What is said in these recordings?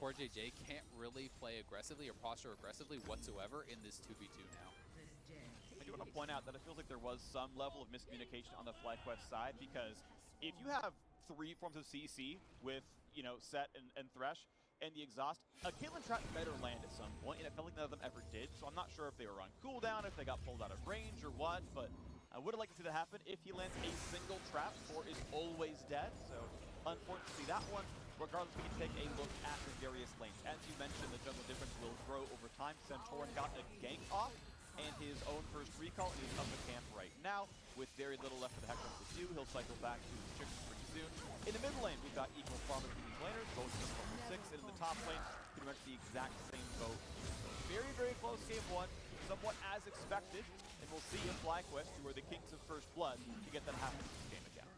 Core JJ can't really play aggressively or posture aggressively whatsoever in this 2v2 now. I do want to point out that it feels like there was some level of miscommunication on the FlyQuest side, because if you have 3 forms of CC with, you know, Set and Thresh and the exhaust, a Caitlyn trap better land at some point, and it felt like none of them ever did, so I'm not sure if they were on cooldown, if they got pulled out of range or what, but I would have liked to see that happen. If he lands a single trap, Thor is always dead, so unfortunate to see that one. Regardless, we can take a look at the various lanes. As you mentioned, the jungle difference will grow over time. Santorin got a gank off and his own first recall, and he's up the camp right now. With very little left for the Hecarim to do, he'll cycle back to his chickens pretty soon. In the mid lane, we've got equal farmers to these laners, both of them level 6, and in the top lane, pretty much the exact same boat. So very, very close game 1, somewhat as expected, and we'll see if FlyQuest, who are the kings of first blood, to get that happen in this game again.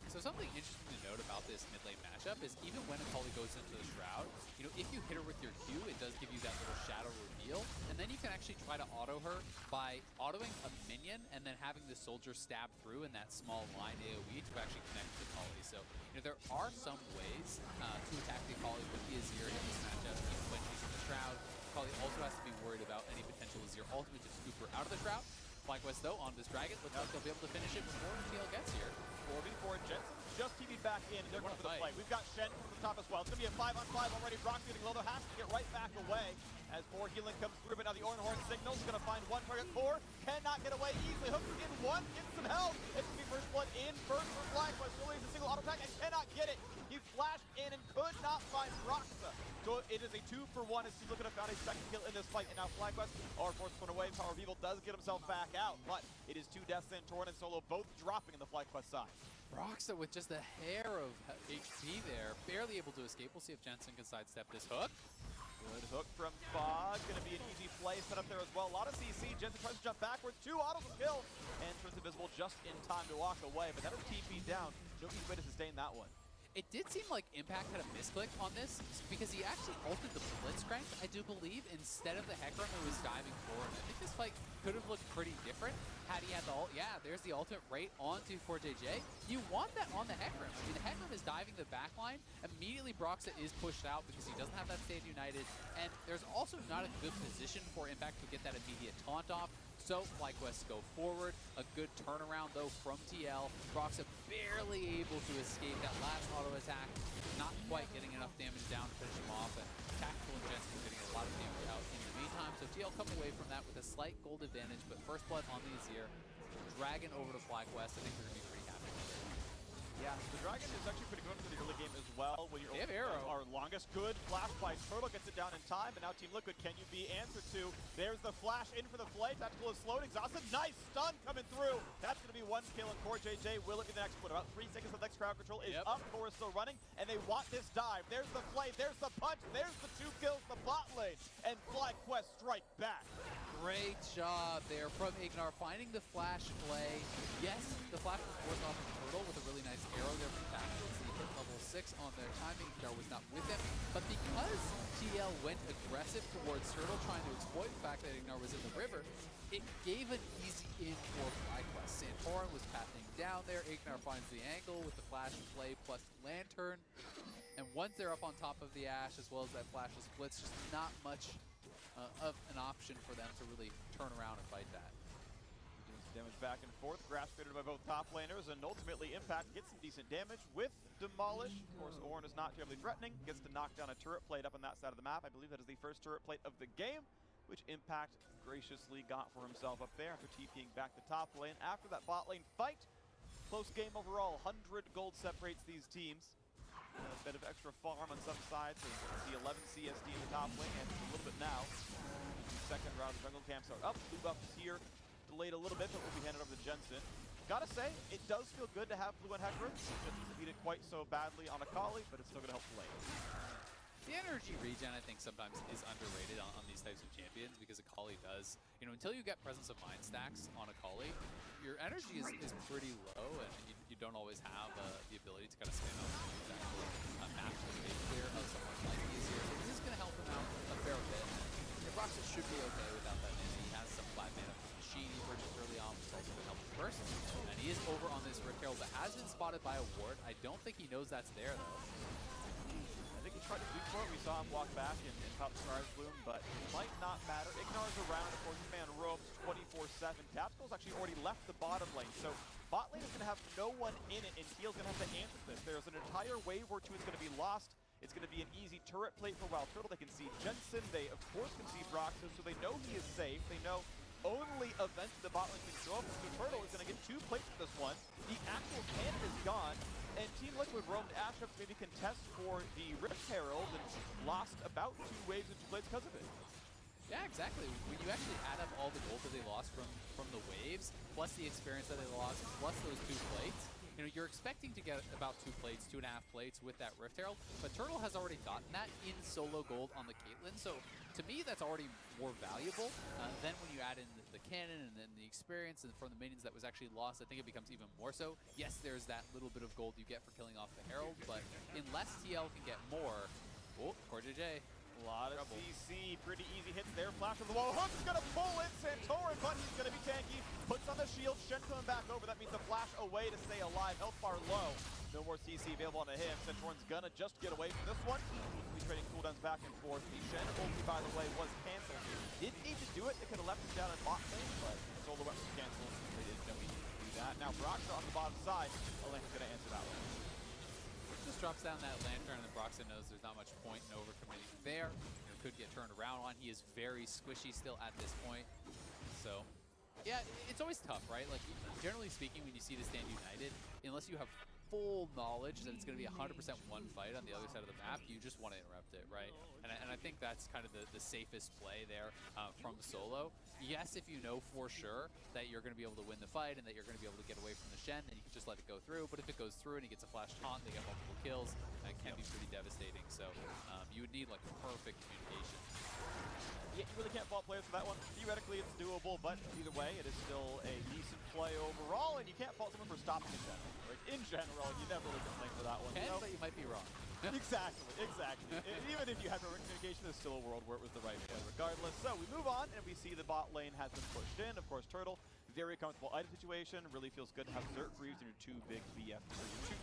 So something interesting to note about this mid lane matchup is even when Akali goes into the Shroud, you know, if you hit her with your Q, it does give you that little shadow reveal, and then you can actually try to auto her by autoing a minion and then having the soldier stab through in that small line AoE to actually connect to Akali. So, you know, there are some ways to attack the Akali with the Azir in this matchup, even when she's in the Shroud. Akali also has to be worried about any potential Azir ultimate to scoop her out of the Shroud. FlyQuest, though, on this Dragon, looks like they'll be able to finish it before TL gets here. 4v4, Jensen just TV'd back in, and they're going for the play. We've got Shen from the top as well. It's going to be a 5-on-5 already. Brock's getting low, though, has to get right back away as more healing comes through, but now the Ornhorn signals going to find one target. Core cannot get away easily. Hooker in one, gets some help. It's going to be first blood in first for FlyQuest. Really is a single auto attack and cannot get it. He flashed in and could not find Roxa. So it is a 2-for-1 as he's looking to find a second kill in this fight. And now FlyQuest are forced one away. Power of Evil does get himself back out, but it is 2 deaths in. Santorin and Solo both dropping in the FlyQuest side. Roxa with just a hair of HP there, barely able to escape. We'll see if Jensen can sidestep this hook. Good hook from Fog, going to be an easy play set up there as well. A lot of CC, Jensen tries to jump backwards, 2 autos will kill, and turns invisible just in time to walk away, but that'll TP down. No easy way to sustain that one. It did seem like Impact had a misclick on this because he actually ulted the Blitzcrank, I do believe, instead of the Hecarim who was diving forward. I think this fight could have looked pretty different had he had the ult. Yeah, there's the ultimate right onto Core JJ. You want that on the Hecarim. I mean, the Hecarim is diving the backline. Immediately, Broxa is pushed out because he doesn't have that Stand United. And there's also not a good position for Impact to get that immediate taunt off. So FlyQuest go forward. A good turnaround, though, from TL. Broxa barely able to escape that last auto attack. Not quite getting enough damage down to finish him off. And Tactical and Jensen getting a lot of damage out in the meantime. So TL come away from that with a slight gold advantage. But first blood on the Azir. Dragon over to FlyQuest. I think they're going to be pretty happy with it. Yeah, the Dragon is actually pretty good for the early game as well. When they have Arrow. Our longest good flash by Turtle gets it down in time, and now Team Liquid, can you be answered to? There's the flash in for the play. Tactical is slowed, exhausted. Nice stun coming through. That's going to be 1 kill, and Core JJ will it be the next one. About 3 seconds of next crowd control is up. Core is still running, and they want this dive. There's the play, there's the punch, there's the 2 kills, the bot lane, and FlyQuest strike back. Great job there from Ignar, finding the flash play. Yes, the flash was forced off of Turtle with a really nice arrow there from Tactical. So he hit level 6 on their timing. Ignar was not with them. But because TL went aggressive towards Turtle, trying to exploit the fact that Ignar was in the river, it gave an easy in for FlyQuest. Santorin was pathing down there. Ignar finds the angle with the flash play plus Lantern. And once they're up on top of the Ashe, as well as that flash splits, just not much of an option for them to really turn around and fight that. Damage back and forth, grasp created by both top laners, and ultimately Impact gets some decent damage with Demolish. Of course, Ornn is not terribly threatening, gets to knock down a turret plate up on that side of the map. I believe that is the first turret plate of the game, which Impact graciously got for himself up there after TPing back the top lane. After that bot lane fight, close game overall, 100 gold separates these teams. A bit of extra farm on some sides, so the 11 CSD in the top lane, and a little bit now. Second round, the jungle camps are up, blue buffs here. Delayed a little bit, but will be handed over to Jensen. Gotta say, it does feel good to have blue and Hecarim. Just beat it quite so badly on Akali, but it's still gonna help the lane. The energy regen, I think, sometimes is underrated on these types of champions because Akali does, you know, until you get presence of mind stacks on Akali, your energy is pretty low, and you don't always have the ability to kind of spam out and use actual map clear of someone like Azir. So this is going to help him out a fair bit. Your Broxa should be okay without that mana. He has some 5 mana from Machine he purchased early on, which is also going to help him first. And he is over on this Rick Herald that has been spotted by a ward. I don't think he knows that's there, though. I think he tried to leap for it. We saw bomb walk back and pop Scar's Bloom, but it might not matter. Ignar's around, of course, man roams 24/7. Tactical's actually already left the bottom lane, so bot lane is going to have no one in it, and Teal's going to have to answer this. There's an entire wave or two is going to be lost. It's going to be an easy turret plate for Wild Turtle. They can see Jensen. They, of course, can see Broxus, so they know he is safe. They know only eventually the bot lane can show up. So Turtle is going to get 2 plates for this one. The actual cannon is gone, and Team Liquid roamed Ash up to maybe contest for the Rift Herald and lost about 2 waves and 2 plates because of it. Yeah, exactly. When you actually add up all the gold that they lost from the waves, plus the experience that they lost, plus those 2 plates, you know, you're expecting to get about 2 plates, 2.5 plates with that Rift Herald, but Turtle has already gotten that in solo gold on the Caitlyn, so to me that's already more valuable. Then when you add in the cannon and then the experience and from the minions that was actually lost, I think it becomes even more so. Yes, there's that little bit of gold you get for killing off the Herald, but unless TL can get more, oh, poor JJ. A lot of CC, pretty easy hits there. Flash of the wall. Hook's gonna pull in Santorin, but he's gonna be tanky. Puts on the shield. Shen coming back over. That means the flash away to stay alive. Health bar low. No more CC available on him. Santorin's gonna just get away from this one. He's trading cooldowns back and forth. The Shen ulti, by the way, was canceled. Didn't need to do it. They could have left him down in bot lane, but solo weapon canceled. They didn't know he needed to do that. Now Broxer on the bottom side. Olenka's gonna answer that one. Just drops down that lantern, and then Broxton knows there's not much point in overcommitting there. You know, could get turned around on. He is very squishy still at this point. So, yeah, it's always tough, right? Like, generally speaking, when you see the stand united, unless you have full knowledge that it's going to be 100% one fight on the other side of the map, you just want to interrupt it, right? And I think that's kind of the safest play there from solo. Yes, if you know for sure that you're going to be able to win the fight and that you're going to be able to get away from the Shen, then you can just let it go through. But if it goes through and he gets a flash taunt, they get multiple kills, it can be pretty devastating. So you would need like perfect communication. Yeah, you really can't fault players for that one. Theoretically, it's doable, but either way, it is still a decent play overall, and you can't fault someone for stopping in general. Right? In general, you never really complain for that one. You can, you know? but you might be wrong. Exactly. Even if you had perfect communication, there's still a world where it was the right play regardless. So we move on, and we see the bot lane has been pushed in. Of course, Turtle, very comfortable item situation. Really feels good to have Zerg Greaves in your 2 big BF,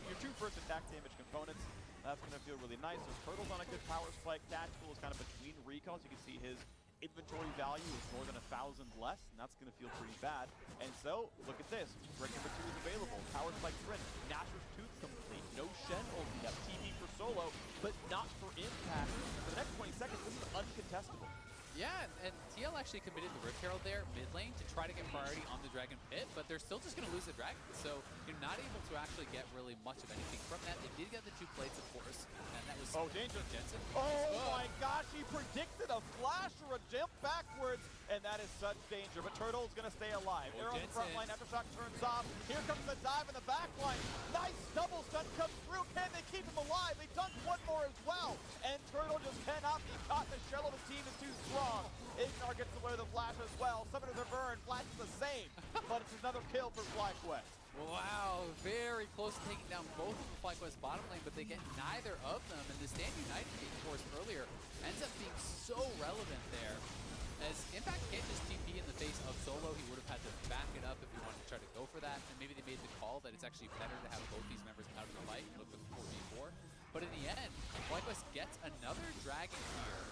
your two first attack damage components. That's going to feel really nice. So Turtle's on a good power spike. Tactical is kind of between recalls. You can see his inventory value is more than 1,000 less, and that's going to feel pretty bad. And so, look at this. Break number 2 is available. Power spike sprint. Nashor's Tooth complete. No Shen ulti up. TP for solo, but not for impact. For the next 20 seconds, this is uncontestable. Yeah, and TL actually committed the Rift Herald there mid lane to try to get priority on the Dragon Pit, but they're still just going to lose the Dragon. So you're not able to actually get really much of anything from that. They did get the 2 plates, of course, and that was dangerous. Jensen. Oh my gosh, he predicted a flash or a jump backwards, and that is such danger. But Turtle's going to stay alive. They're on the front line. Aftershock turns off. Here comes the dive in the back line. Nice double stun comes through. Can they keep him alive? They dunk one more as well, and Turtle just cannot be caught. The shell of the team is too strong. Ignar gets away with the flash as well. Summoners are burned. Flash is the same, but it's another kill for FlyQuest. Wow, very close to taking down both of the FlyQuest bottom lane, but they get neither of them. And the Stand United being forced earlier ends up being so relevant there. As Impact can't just TP in the face of solo, he would have had to back it up if he wanted to try to go for that. And maybe they made the call that it's actually better to have both these members out of the fight and look for the 4v4. But in the end, FlyQuest gets another dragon here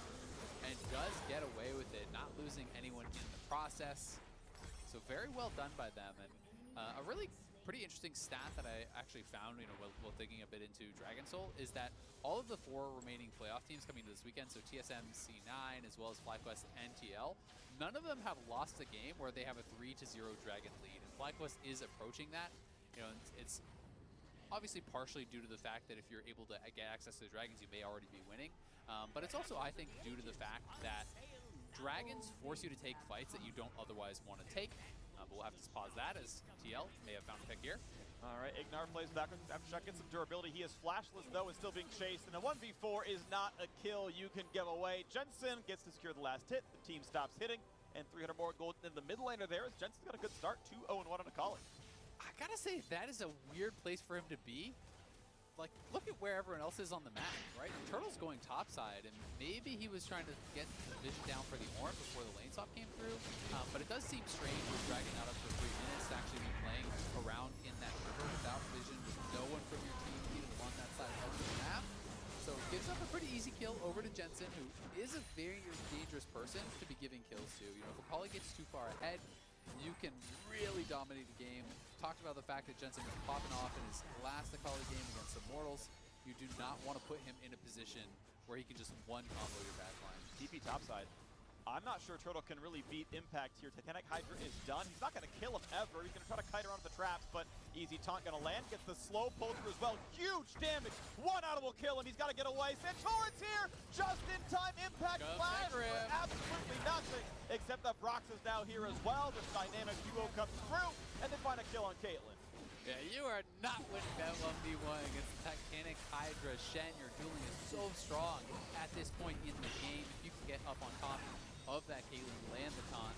and does get away with it, not losing anyone in the process. So very well done by them. And a really pretty interesting stat that I actually found, you know, while digging a bit into Dragon Soul, is that all of the 4 remaining playoff teams coming to this weekend, so TSM, C9, as well as FlyQuest and TL, none of them have lost a game where they have a 3-0 Dragon lead. And FlyQuest is approaching that. You know, it's obviously partially due to the fact that if you're able to get access to the Dragons, you may already be winning. But it's also, I think, due to the fact that Dragons force you to take fights that you don't otherwise want to take. But we'll have to pause that as TL may have found a pick here. All right, Ignar plays back after Shot gets some durability. He is flashless, though, and still being chased. And a 1v4 is not a kill you can give away. Jensen gets to secure the last hit. The team stops hitting. And 300 more gold in the mid laner there as Jensen's got a good start. 2-0-1 on a calling. I gotta say, that is a weird place for him to be. Like, look at where everyone else is on the map, right? Turtle's going topside, and maybe he was trying to get the vision down for the Ornn before the lane swap came through. But it does seem strange with dragging out up for 3 minutes to actually be playing around in that river without vision, with no one from your team even on that side of the map. So it gives up a pretty easy kill over to Jensen. Jensen, who is a very dangerous person to be giving kills to. You know, if Macaulay gets too far ahead, you can really dominate the game. Talked about the fact that Jensen was popping off in his last Macaulay game against Immortals. You do not want to put him in a position where he can just one combo your backline. TP topside. I'm not sure Turtle can really beat Impact here. Titanic Hydra is done. He's not going to kill him ever. He's going to try to kite around the traps, but easy taunt going to land. Gets the slow pull through as well. Huge damage. One out will kill him. He's got to get away. Santorin's here. Just in time. Impact flash for absolutely nothing. Except that Brox is now here as well. This dynamic duo comes through, and they find a kill on Caitlyn. Yeah, you are not winning that 1v1 against the Titanic Hydra. Shen, your dueling is so strong at this point in the game. If you can get up on top of that Caitlyn, land the taunt,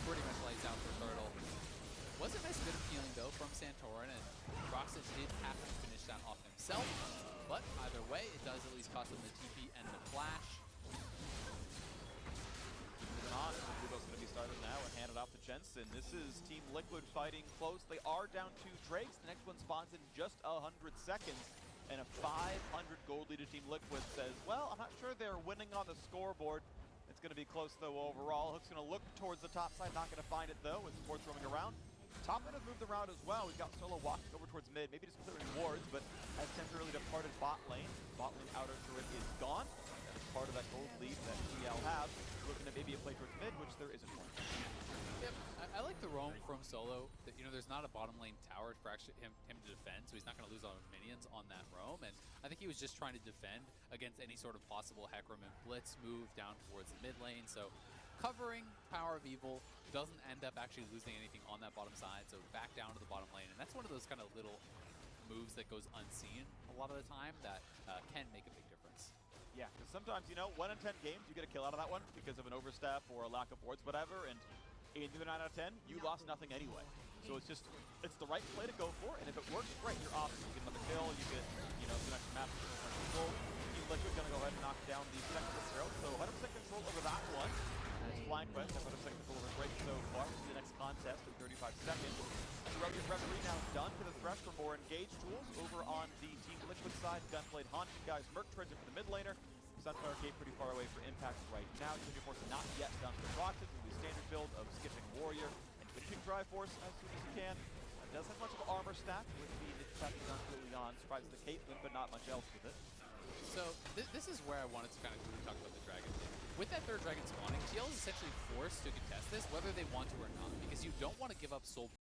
pretty much lights out for Turtle. Was a nice bit of healing though from Santorin, and Roxas did have to finish that off himself. But either way, it does at least cost him the TP and the flash. Ludo's going to be started now and handed off to Jensen. This is Team Liquid fighting close. They are down 2 Drakes. The next one spawns in just 100 seconds. And a 500 gold lead to Team Liquid says, well, I'm not sure they're winning on the scoreboard. It's going to be close, though, overall. Hook's going to look towards the top side. Not going to find it, though, with sports roaming around. Top lane has moved around as well. We've got Solo walking over towards mid, maybe just clearing wards, but has temporarily departed bot lane. Bot lane outer turret is gone. That is part of that gold lead that TL have. Looking at maybe a play towards mid, which there isn't one. Yep, I like the roam from Solo. That, you know, there's not a bottom lane tower for actually him to defend, so he's not going to lose all his minions on that roam. And I think he was just trying to defend against any sort of possible Hecarim and Blitz move down towards the mid lane. So covering Power of Evil doesn't end up actually losing anything on that bottom side. So back down to the bottom lane, and that's one of those kind of little moves that goes unseen a lot of the time that can make a big difference. Yeah, because sometimes, you know, 1 in 10 games, you get a kill out of that one because of an overstep or a lack of wards, whatever, and in the 9 out of 10, you lost nothing anyway. So it's just, it's the right play to go for, and if it works, great, you're off. You get another kill, you get, you know, the next map control. Team Liquid gonna go ahead and knock down the second throw, so 100% control over that one. And it's Flying Quest, 100% control over Drake so far. The next contest in 35 seconds. And the referee now done for the Thresh for more engaged tools. Over on the Team Liquid side, Gunblade Hunt, guys, Merc trades in for the mid laner. Sunflower Gate pretty far away for Impact right now. Junior Force not yet done for Roxas. Will be standard build of skipping Warrior and finishing Dry Force as soon as you can. Does have much of an armor stack with the attacking on early on. Surprises the Caitlyn, but not much else with it. So this is where I wanted to kind of really talk about the Dragon thing. With that third Dragon spawning, TL is essentially forced to contest this, whether they want to or not, because you don't want to give up soul